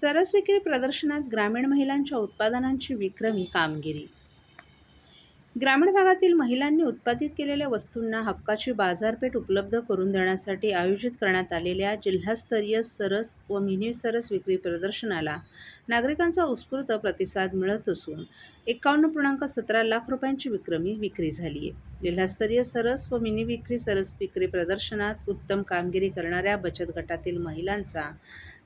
सरस विक्री प्रदर्शनात ग्रामीण महिलांच्या उत्पादनांची विक्रमी कामगिरी. ग्रामीण भागातील महिलांनी उत्पादित केलेल्या वस्तूंना हक्काची बाजारपेठ उपलब्ध करून देण्यासाठी आयोजित करण्यात आलेल्या जिल्हास्तरीय सरस व मिनी सरस विक्री प्रदर्शनाला नागरिकांचा उत्स्फूर्त प्रतिसाद मिळत असून 51.17 लाख रुपयांची विक्रमी विक्री झाली आहे. जिल्हास्तरीय सरस व मिनी सरस विक्री प्रदर्शनात उत्तम कामगिरी करणाऱ्या बचत गटातील महिलांचा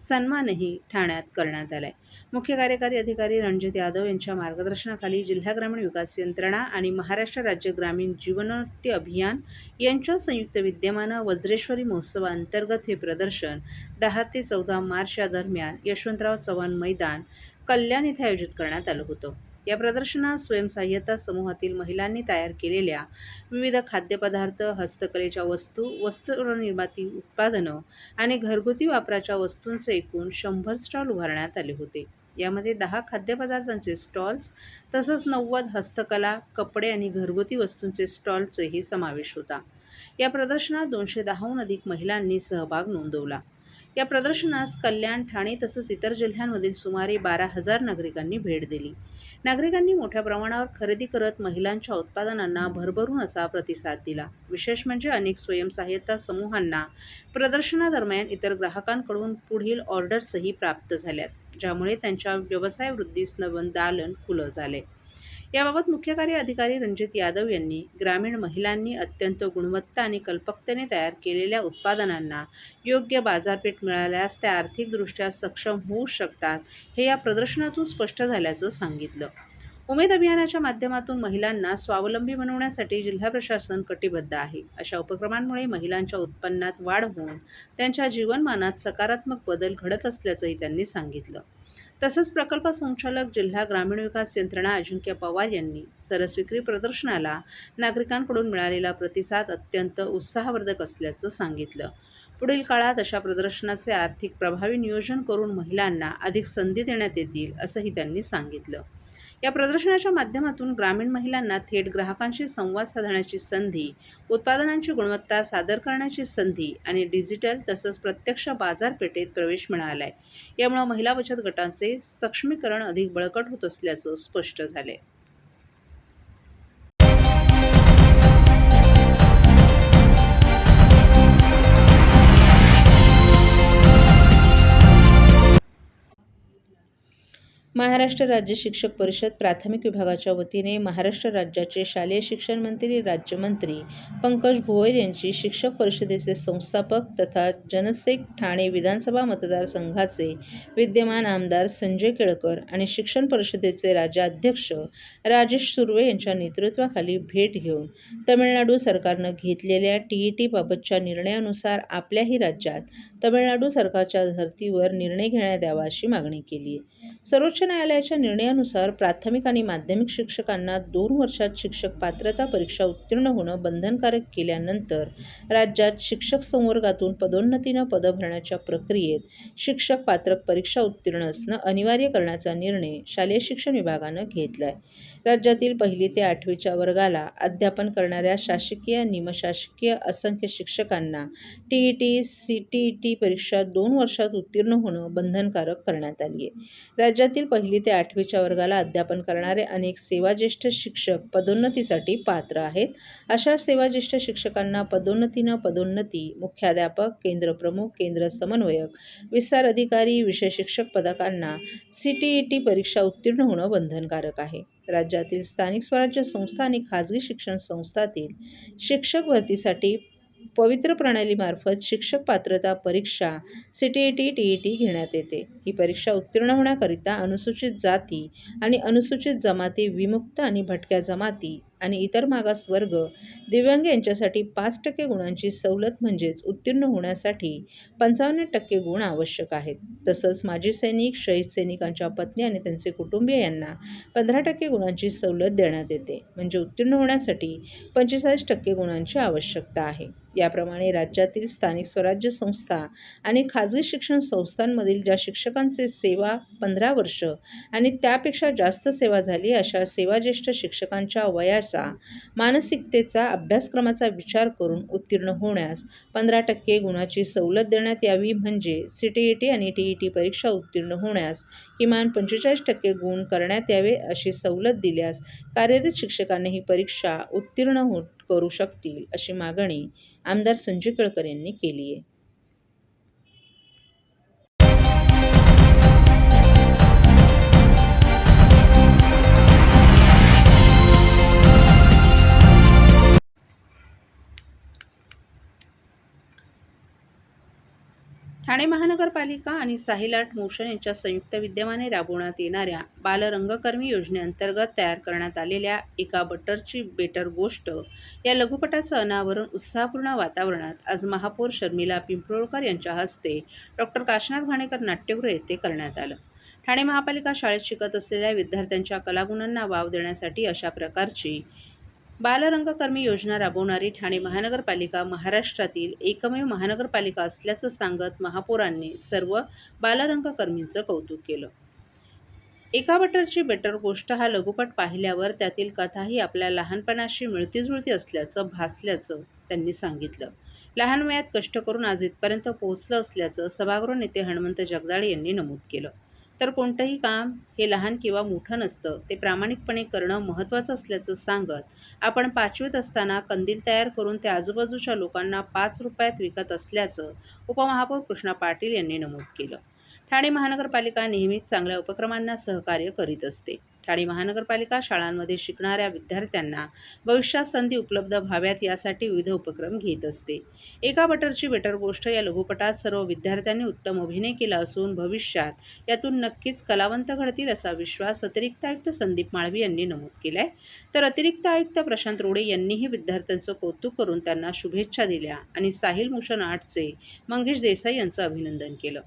सन्मानही ठाण्यात करण्यात आलाय. मुख्य कार्यकारी अधिकारी रणजित यादव यांच्या मार्गदर्शनाखाली जिल्हा ग्रामीण विकास यंत्रणा आणि महाराष्ट्र राज्य ग्रामीण जीवनोन्नती अभियान यांच्या संयुक्त विद्यमानं वज्रेश्वरी महोत्सवाअंतर्गत हे प्रदर्शन 10 ते 14 मार्च या दरम्यान यशवंतराव चव्हाण मैदान, कल्याण येथे आयोजित करण्यात आलं होतं. या प्रदर्शनात स्वयंसहाय्यता समूहातील महिलांनी तयार केलेल्या विविध खाद्यपदार्थ, हस्तकलेच्या वस्तू, वस्त्रनिर्मिती उत्पादनं आणि घरगुती वापराच्या वस्तूंचे एकूण 100 स्टॉल उभारण्यात आले होते. यामध्ये 10 खाद्यपदार्थांचे स्टॉल्स तसंच 90 हस्तकला, कपडे आणि घरगुती वस्तूंचे स्टॉलचाही समावेश होता. या प्रदर्शनात 210हून अधिक महिलांनी सहभाग नोंदवला. या प्रदर्शनास कल्याण, ठाणे तसंच इतर जिल्ह्यांमधील सुमारे 12,000 नागरिकांनी भेट दिली. नागरिकांनी मोठ्या प्रमाणावर खरेदी करत महिलांच्या उत्पादनांना भरभरून असा प्रतिसाद दिला. विशेष म्हणजे अनेक स्वयंसहाय्यता समूहांना प्रदर्शनादरम्यान इतर ग्राहकांकडून पुढील ऑर्डर्सही प्राप्त झाल्यात, ज्यामुळे त्यांच्या व्यवसाय वृद्धीस नवं दालन खुलं झाले. याबाबत मुख्य कार्य अधिकारी रणजित यादव यांनी ग्रामीण महिलांनी अत्यंत गुणवत्ता आणि कल्पकतेने तयार केलेल्या उत्पादनांना योग्य बाजारपेठ मिळाल्यास त्या आर्थिकदृष्ट्या सक्षम होऊ शकतात, हे या प्रदर्शनातून स्पष्ट झाल्याचं सांगितलं. उमेद अभियानाच्या माध्यमातून महिलांना स्वावलंबी बनवण्यासाठी जिल्हा प्रशासन कटिबद्ध आहे. अशा उपक्रमांमुळे महिलांच्या उत्पन्नात वाढ होऊन त्यांच्या जीवनमानात सकारात्मक बदल घडत असल्याचंही त्यांनी सांगितलं. तसंच प्रकल्प संचालक जिल्हा ग्रामीण विकास यंत्रणा अजिंक्य पवार यांनी सरस विक्री प्रदर्शनाला नागरिकांकडून मिळालेला प्रतिसाद अत्यंत उत्साहवर्धक असल्याचं सांगितलं. पुढील काळात अशा प्रदर्शनाचे आर्थिक प्रभावी नियोजन करून महिलांना अधिक संधी देण्यात येतील, असंही त्यांनी सांगितलं. या प्रदर्शनाच्या माध्यमातून ग्रामीण महिलांना थेट ग्राहकांशी संवाद साधण्याची संधी, उत्पादनांची गुणवत्ता सादर करण्याची संधी आणि डिजिटल तसंच प्रत्यक्ष बाजारपेठेत प्रवेश मिळालाय. यामुळे महिला बचत गटांचे सक्षमीकरण अधिक बळकट होत असल्याचं स्पष्ट झालंय. महाराष्ट्र राज्य शिक्षक परिषद प्राथमिक विभागाच्या वतीने महाराष्ट्र राज्याचे शालेय शिक्षण मंत्री राज्यमंत्री पंकज भोयर यांची शिक्षक परिषदेचे संस्थापक तथा जनसेक ठाणे विधानसभा मतदारसंघाचे विद्यमान आमदार संजय केळकर आणि शिक्षण परिषदेचे राज्याध्यक्ष राजेश सुर्वे यांच्या नेतृत्वाखाली भेट घेऊन तमिळनाडू सरकारनं घेतलेल्या TET बाबतच्या निर्णयानुसार आपल्याही राज्यात तमिळनाडू सरकारच्या धर्तीवर निर्णय घेण्यात यावा अशी मागणी केली आहे. सर्वोच्च न्यायालयाच्या निर्णयानुसार प्राथमिक आणि माध्यमिक शिक्षकांना 2 वर्षात शिक्षक पात्रता परीक्षा उत्तीर्ण होणं बंधनकारक केल्यानंतर राज्यात शिक्षक संवर्गातून पदोन्नतीनं पदं भरण्याच्या प्रक्रियेत शिक्षक पात्रक परीक्षा उत्तीर्ण असणं अनिवार्य करण्याचा निर्णय शालेय शिक्षण विभागानं घेतला आहे. राज्यातील 1ली ते 8वीच्या वर्गाला अध्यापन करणाऱ्या शासकीय, निमशासकीय असंख्य शिक्षकांना TET, CTET परीक्षा 2 वर्षात उत्तीर्ण होणं बंधनकारक करण्यात आली आहे. राज्यातील 1ली ते 8वीच्या वर्गाला अध्यापन करणारे अनेक सेवाज्येष्ठ शिक्षक पदोन्नतीसाठी पात्र आहेत. अशा सेवाज्येष्ठ शिक्षकांना पदोन्नतीनं पदोन्नती, मुख्याध्यापक, केंद्र प्रमुख, केंद्र समन्वयक, विस्तार अधिकारी, विषय शिक्षक पदकांना CTET परीक्षा उत्तीर्ण होणं बंधनकारक आहे. राज्यातील स्थानिक स्वराज्य संस्था आणि खाजगी शिक्षण संस्थांतील शिक्षक भरतीसाठी पवित्र प्रणालीमार्फत शिक्षक पात्रता परीक्षा CTET, TET घेण्यात येते. ही परीक्षा उत्तीर्ण होण्याकरिता अनुसूचित जाती आणि अनुसूचित जमाती, विमुक्त आणि भटक्या जमाती आणि इतर मागास वर्ग, दिव्यांग यांच्यासाठी 5% गुणांची सवलत म्हणजेच उत्तीर्ण होण्यासाठी 55% गुण आवश्यक आहेत. तसंच माजी सैनिक, शहीद सैनिकांच्या पत्नी आणि त्यांचे कुटुंबीय यांना 15% गुणांची सवलत देण्यात येते. म्हणजे उत्तीर्ण होण्यासाठी 45% गुणांची आवश्यकता आहे. याप्रमाणे राज्यातील स्थानिक स्वराज्य संस्था आणि खाजगी शिक्षण संस्थांमधील ज्या शिक्षकांचे सेवा 15 वर्ष आणि त्यापेक्षा जास्त सेवा झाली अशा सेवाज्येष्ठ शिक्षकांच्या वयाचा, मानसिकतेचा, अभ्यासक्रमाचा विचार करून उत्तीर्ण होण्यास 15% गुणाची सवलत देण्यात यावी. म्हणजे CTET आणि TET परीक्षा उत्तीर्ण होण्यास किमान 45% गुण करण्यात यावे. अशी सवलत दिल्यास कार्यरत शिक्षकांनी ही परीक्षा उत्तीर्ण करू शकतील, अशी मागणी आमदार संजय केळकर यांनी केली आहे. ठाणे महानगरपालिका आणि साहिल आर्ट मोशन यांच्या संयुक्त विद्यमाने राबवण्यात येणाऱ्या बालरंगकर्मी योजनेअंतर्गत तयार करण्यात आलेल्या एका बटरची बेटर गोष्ट या लघुपटाचं अनावरण उत्साहपूर्ण वातावरणात आज महापौर शर्मिला पिंपळकर यांच्या हस्ते डॉ. काशीनाथ घाणेकर नाट्यगृह येथे करण्यात आलं. ठाणे महापालिका शाळेत शिकत असलेल्या विद्यार्थ्यांच्या कलागुणांना वाव देण्यासाठी अशा प्रकारची बालरंगकर्मी योजना राबवणारी ठाणे महानगरपालिका महाराष्ट्रातील एकमेव महानगरपालिका असल्याचं सांगत महापौरांनी सर्व बालरंगकर्मींचं कौतुक केलं. एका बटरची बेटर गोष्ट हा लघुपट पाहिल्यावर त्यातील कथाही आपल्या लहानपणाशी मिळतीजुळती असल्याचं भासल्याचं त्यांनी सांगितलं. लहान वयात कष्ट करून आज इथपर्यंत पोहोचलं असल्याचं सभागृह नेते हणमंत जगदाळे यांनी नमूद केलं. तर कोणतंही काम हे लहान किंवा मोठं नसतं, ते प्रामाणिकपणे करणं महत्त्वाचं असल्याचं सांगत आपण 5वीत असताना कंदील तयार करून ते आजूबाजूच्या लोकांना 5 रुपयात विकत असल्याचं उपमहापौर कृष्णा पाटील यांनी नमूद केलं. ठाणे महानगरपालिका नेहमीच चांगल्या उपक्रमांना सहकार्य करीत असते. ठाणे महानगरपालिका शाळांमध्ये शिकणाऱ्या विद्यार्थ्यांना भविष्यात संधी उपलब्ध व्हाव्यात यासाठी विविध उपक्रम घेत असते. एका बटरची बेटर गोष्ट या लघुपटात सर्व विद्यार्थ्यांनी उत्तम अभिनय केला असून भविष्यात यातून नक्कीच कलावंत घडतील असा विश्वास अतिरिक्त आयुक्त संदीप माळवी यांनी नमूद केलाय. तर अतिरिक्त आयुक्त प्रशांत रोडे यांनीही विद्यार्थ्यांचं कौतुक करून त्यांना शुभेच्छा दिल्या आणि साहिल मोशन आर्टचे मंगेश देसाई यांचं अभिनंदन केलं.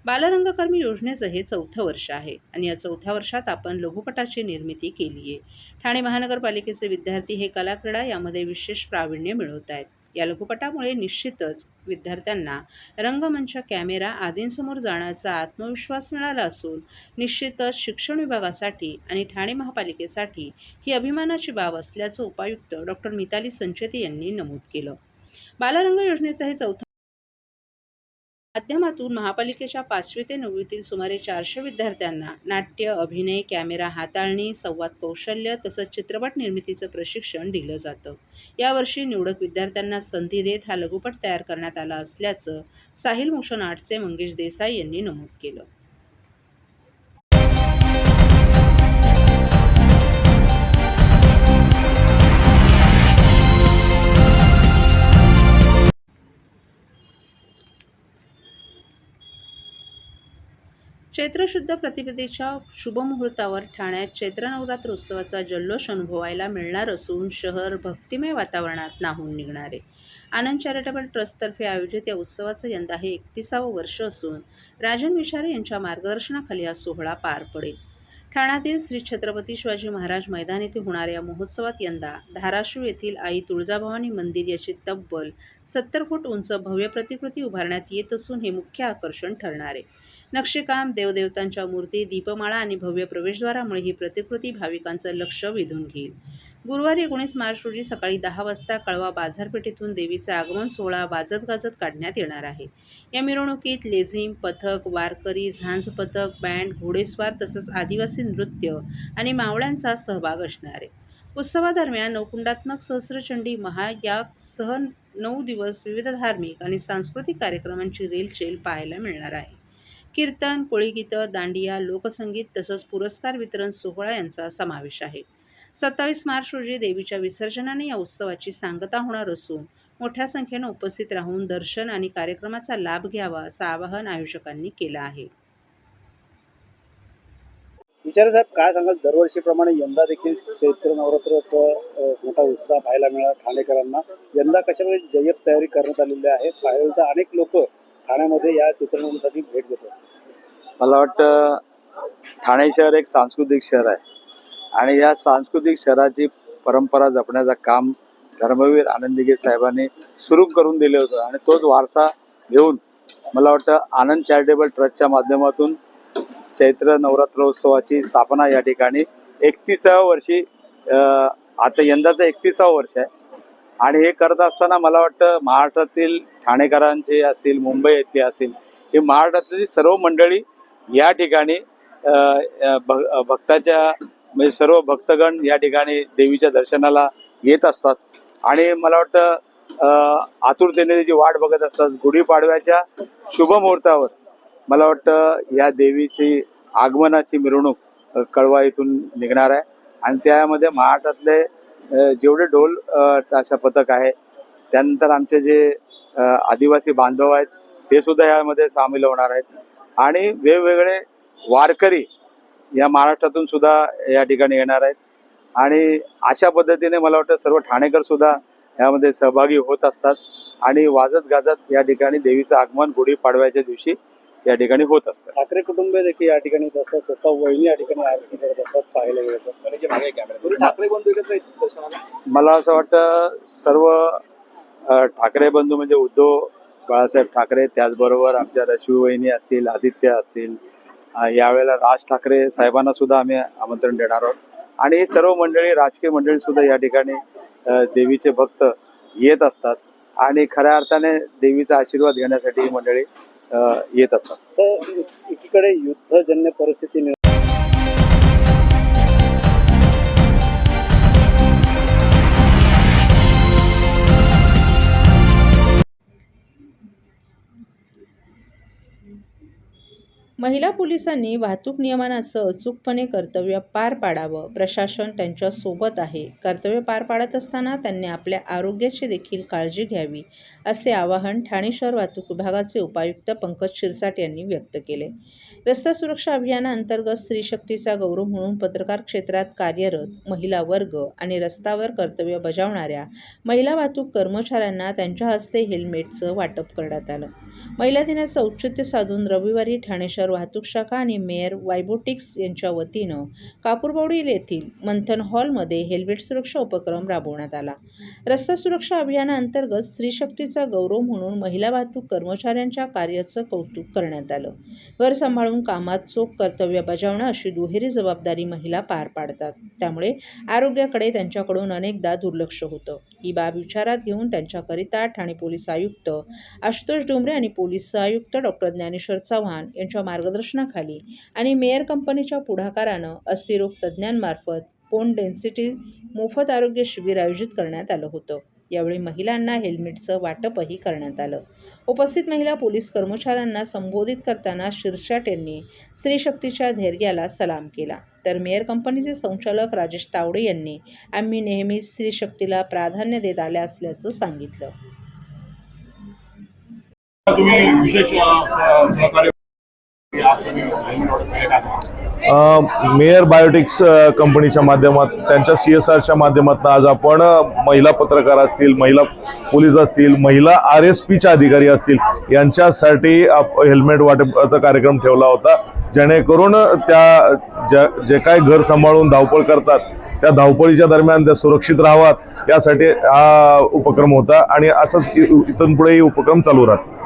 बालरंगकर्मी योजनेचं हे 4थं वर्ष आहे आणि या 4थ्या वर्षात आपण लघुपटाची निर्मिती केली आहे. ठाणे महानगरपालिकेचे विद्यार्थी हे कलाक्रीडा यामध्ये विशेष प्रावीण्य मिळवत आहेत. या लघुपटामुळे निश्चितच विद्यार्थ्यांना रंगमंच, कॅमेरा आदींसमोर जाण्याचा आत्मविश्वास मिळाला असून निश्चितच शिक्षण विभागासाठी आणि ठाणे महापालिकेसाठी ही अभिमानाची बाब असल्याचं उपायुक्त डॉ. मिताली संचेती यांनी नमूद केलं. बालरंग योजनेचं हे 4थं माध्यमातून महापालिकेच्या 5वी ते 9वीतील सुमारे 400 विद्यार्थ्यांना नाट्य, अभिनय, कॅमेरा हाताळणी, संवाद कौशल्य तसंच चित्रपट निर्मितीचं प्रशिक्षण दिलं जातं. यावर्षी निवडक विद्यार्थ्यांना संधी देत हा लघुपट तयार करण्यात आला असल्याचं साहिल मोशन आर्टचे मंगेश देसाई यांनी नमूद केलं. चैत्र शुद्ध प्रतिपदेच्या शुभमुहूर्तावर ठाण्यात चैत्र नवरात्र उत्सवाचा जल्लोष अनुभवायला मिळणार असून शहर भक्तिमय वातावरणात न्हाऊन निघणार आहे. आनंद चॅरिटेबल ट्रस्टतर्फे आयोजित या उत्सवाचं यंदा हे 31वं वर्ष असून राजन विचारे यांच्या मार्गदर्शनाखाली हा सोहळा पार पडेल. ठाण्यातील श्री छत्रपती शिवाजी महाराज मैदान येथे होणाऱ्या या महोत्सवात यंदा धाराशिव येथील आई तुळजाभवानी मंदिर याची तब्बल 70 फूट उंच भव्य प्रतिकृती उभारण्यात येत असून हे मुख्य आकर्षण ठरणार आहे. नक्षीकाम, देवदेवतांच्या मूर्ती, दीपमाळा आणि भव्य प्रवेशद्वारामुळे ही प्रतिकृती भाविकांचं लक्ष वेधून घेईल. गुरुवारी 19 मार्च रोजी सकाळी 10 वाजता कळवा बाजारपेठेतून देवीचा आगमन सोहळा वाजत गाजत काढण्यात येणार आहे. या मिरवणुकीत लेझिम पथक, वारकरी, झांज पथक, बँड, घोडेस्वार तसंच आदिवासी नृत्य आणि सहभाग असणार आहे. उत्सवादरम्यान नवकुंडात्मक सहस्रचंडी महायागसह 9 दिवस विविध धार्मिक आणि सांस्कृतिक कार्यक्रमांची रेलचेल पाहायला मिळणार आहे. कीर्तन, कोळीगीतं, दांडिया, लोकसंगीत तसंच पुरस्कार वितरण सोहळा यांचा समावेश आहे. 27 मार्च रोजी देवीच्या विसर्जनाने या उत्सवाची सांगता होणार असून मोठ्या संख्येनं उपस्थित राहून दर्शन आणि कार्यक्रमाचा लाभ घ्यावा असं आवाहन आयोजकांनी केलं आहे. विचारे साहेब, काय सांगाल, दरवर्षीप्रमाणे यंदा देखील चैत्र नवरात्राचा मोठा उत्साह पाहायला मिळाला ठाणेकरांना. यंदा कशाप्रकारे जय्यत तयारी करण्यात आलेली आहे? पाहिलं तर अनेक लोक ठाण्यामध्ये या चित्रनगरीसाठी भेट देतात. मला वाटतं ठाणे शहर एक सांस्कृतिक शहर आहे आणि या सांस्कृतिक शहराची परंपरा जपण्याचं काम धर्मवीर आनंद दिघे साहेबांनी सुरू करून दिले होतं आणि तोच वारसा घेऊन मला वाटतं आनंद चॅरिटेबल ट्रस्टच्या माध्यमातून चैत्र नवरात्रोत्सवाची स्थापना या ठिकाणी 31व्या वर्षी आता यंदाचं 31वं वर्ष आहे आणि हे करत असताना मला वाटतं महाराष्ट्रातील ठाणेकरांचे असतील, मुंबई येथले असतील, हे महाराष्ट्रातली सर्व मंडळी या ठिकाणी भक्ताच्या म्हणजे सर्व भक्तगण या ठिकाणी देवीच्या दर्शनाला येत असतात आणि मला वाटतं आतुरतेने त्याची वाट बघत असतात. गुढीपाडव्याच्या शुभ मुहूर्तावर मला वाटतं या देवीची आगमनाची मिरवणूक कळवा इथून निघणार आहे आणि त्यामध्ये महाराष्ट्रातले जेवढे ढोल ताशा पथक आहे, त्यानंतर आमचे जे आदिवासी बांधव आहेत ते सुद्धा यामध्ये सामील होणार आहेत आणि वेगवेगळे वारकरी या महाराष्ट्रातून सुद्धा या ठिकाणी येणार आहेत आणि अशा पद्धतीने मला वाटतं सर्व ठाणेकर सुद्धा यामध्ये सहभागी होत असतात आणि वाजत गाजत या ठिकाणी देवीचं आगमन गुढीपाडव्याच्या दिवशी या ठिकाणी होत असतं. ठाकरे कुटुंब देखील या ठिकाणी तसं स्वतः वहिनी या ठिकाणी आरती करत असतात पाहायला मिळतं. ठाकरे बंधू मला असं वाटतं सर्व ठाकरे बंधू म्हणजे उद्धव बाळासाहेब ठाकरे, त्याचबरोबर आमच्या रश्मी वहिनी असतील, आदित्य असतील, यावेळेला राज ठाकरे साहेबांना सुद्धा आम्ही आमंत्रण देणार आहोत आणि ही सर्व मंडळी, राजकीय मंडळी सुद्धा या ठिकाणी देवीचे भक्त येत असतात आणि खऱ्या अर्थाने देवीचा आशीर्वाद घेण्यासाठी ही मंडळी येत असतात. तर एकीकडे युद्धजन्य परिस्थिती महिला पोलिसांनी वाहतूक नियमांचं अचूकपणे कर्तव्य पार पाडावं. प्रशासन त्यांच्या सोबत आहे. कर्तव्य पार पाडत असताना त्यांनी आपल्या आरोग्याची देखील काळजी घ्यावी, असे आवाहन ठाणे शहर वाहतूक विभागाचे उपायुक्त पंकज शिरसाट यांनी व्यक्त केले. रस्ता सुरक्षा अभियानाअंतर्गत स्त्री शक्तीचा गौरव म्हणून पत्रकार क्षेत्रात कार्यरत महिला वर्ग आणि रस्त्यावर कर्तव्य बजावणाऱ्या महिला वाहतूक कर्मचाऱ्यांना त्यांच्या हस्ते हेल्मेटचं वाटप करण्यात आलं. महिला दिनाचं औचित्य साधून रविवारी ठाणे शहर वाहतूक शाखा आणि मेयर वायबोटिक्स यांच्या वतीनं कापूरबावडी येथील मंथन हॉलमध्ये हेल्मेट सुरक्षा उपक्रम राबवण्यात आला. रस्ता सुरक्षा अभियानाअंतर्गत स्त्री शक्तीचा गौरव म्हणून महिला वाहतूक कर्मचाऱ्यांच्या कार्याचं कौतुक करण्यात आलं. घर सांभाळून कामात चोख कर्तव्य बजावणं अशी दुहेरी जबाबदारी महिला पार पाडतात. त्यामुळे आरोग्याकडे त्यांच्याकडून अनेकदा दुर्लक्ष होतं. ही बाब विचारात घेऊन त्यांच्याकरिता ठाणे पोलीस आयुक्त आशुतोष डोंबरे आणि पोलीस आयुक्त डॉक्टर ज्ञानेश्वर चव्हाण यांच्या मार्गदर्शनाखाली आणि मेयर कंपनीच्या पुढाकारानं अस्थिरोग तज्ज्ञांमार्फत बोन डेन्सिटी मोफत आरोग्य शिबिर आयोजित करण्यात आलं होतं. यावेळी महिलांना हेल्मेटचं वाटपही करण्यात आलं. उपस्थित महिला पोलीस कर्मचाऱ्यांना संबोधित करताना शिरसाट यांनी स्त्री शक्तीच्या धैर्याला सलाम केला. तर मेयर कंपनीचे संचालक राजेश तावडे यांनी आम्ही नेहमी स्त्री शक्तीला प्राधान्य देत आले असल्याचं सांगितलं. मेयर बायोटिक्स कंपनीच्या माध्यमात त्यांच्या CSRच्या माध्यमातून आज आपण महिला पत्रकार असतील, महिला पोलीस असतील, महिला RSPच्या अधिकारी असतील यांच्यासाठी हेल्मेट वाटपाचा कार्यक्रम ठेवला होता, जेणेकरून त्या जे काय घर सांभाळून धावपळ करतात त्या धावपळीच्या दरम्यान त्या सुरक्षित राहावात यासाठी हा उपक्रम होता आणि असंच इथून पुढे उपक्रम चालू राहतात.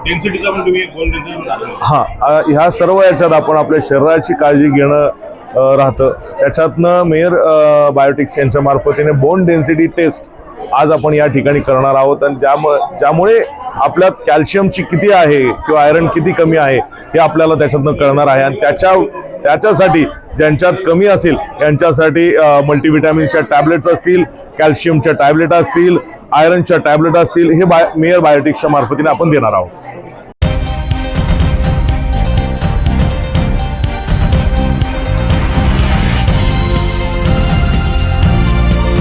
ह्या सर्व याच्यात आपण आपल्या शरीराची काळजी घेणं राहतं. त्याच्यातनं मेयर बायोटिक्स यांच्या मार्फतीने बोन डेन्सिटी टेस्ट आज आपण या ठिकाणी करणार आहोत आणि ज्यामुळे आपल्यात कॅल्शियमची किती आहे किंवा आयरन किती कमी आहे हे आपल्याला त्याच्यातनं कळणार आहे आणि त्याच्यासाठी ज्यांच्यात कमी असेल यांच्यासाठी मल्टीव्हिटॅमिनच्या टॅबलेट्स असतील, कॅल्शियमच्या टॅबलेट असतील, आयरनच्या टॅबलेट असतील, हे मेयर बायोटिक्सच्या मार्फतीने आपण देणार आहोत.